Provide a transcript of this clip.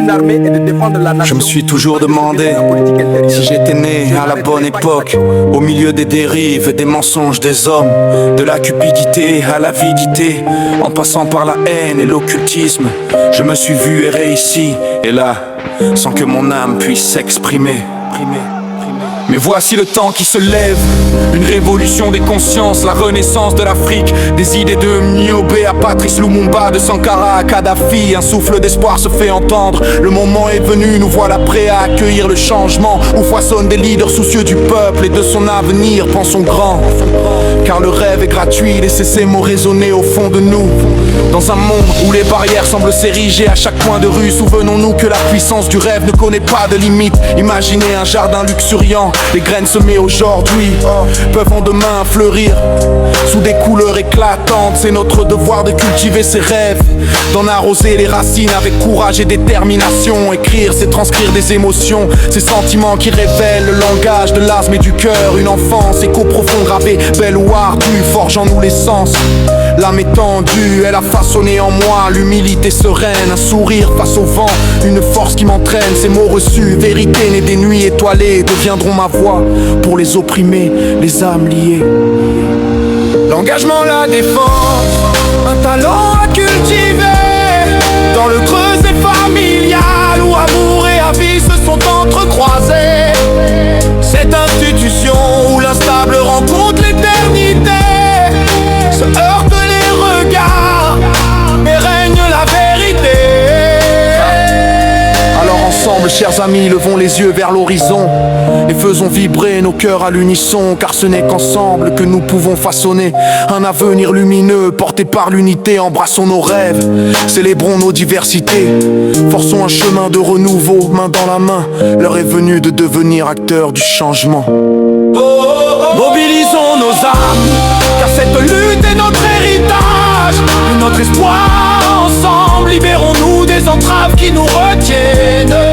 une armée et de défendre la nation. Je me suis toujours demandé si j'étais né à la bonne époque, au milieu des dérives et des mensonges des hommes, de la cupidité à l'avidité, en passant par la haine et l'occultisme. Je me suis vu errer ici et là, sans que mon âme puisse s'exprimer. Mais voici le temps qui se lève, une révolution des consciences, la renaissance de l'Afrique, des idées de Niobé à Patrice Lumumba, de Sankara à Kadhafi. Un souffle d'espoir se fait entendre, le moment est venu, nous voilà prêts à accueillir le changement, où foisonnent des leaders soucieux du peuple et de son avenir. Pensons grand, car le rêve est gratuit, laissez ces mots résonner au fond de nous. Dans un monde où les barrières semblent s'ériger à chaque coin de rue, souvenons-nous que la puissance du rêve ne connaît pas de limite. Imaginez un jardin luxuriant, les graines semées aujourd'hui peuvent en demain fleurir sous des couleurs éclatantes. C'est notre devoir de cultiver ses rêves, d'en arroser les racines avec courage et détermination. Écrire, c'est transcrire des émotions, ces sentiments qui révèlent le langage de l'asthme et du cœur. Une enfance, écho profond gravé, belle ou ardue, forge en nous les sens. L'âme est tendue, elle a façonné en moi l'humilité sereine, un sourire face au vent, une force qui m'entraîne. Ces mots reçus, vérité née des nuits étoilées, deviendront ma voix pour les opprimés, les âmes liées. L'engagement, la défense, un talent à cultiver, dans le creuset familial où amour et avis se sont entrecroisés. Cette institution où l'instable rencontre l'éternité se heurte les regards, mais règne la vérité. Alors ensemble, chers amis, levons les yeux vers l'horizon et faisons vibrer nos cœurs à l'unisson, car ce n'est qu'ensemble que nous pouvons façonner un avenir lumineux porté par l'unité. Embrassons nos rêves, célébrons nos diversités, forçons un chemin de renouveau, main dans la main. L'heure est venue de devenir acteurs du changement. Mobilisons nos âmes, car cette lutte est notre héritage, notre espoir. Ensemble, libérons-nous des entraves qui nous retiennent.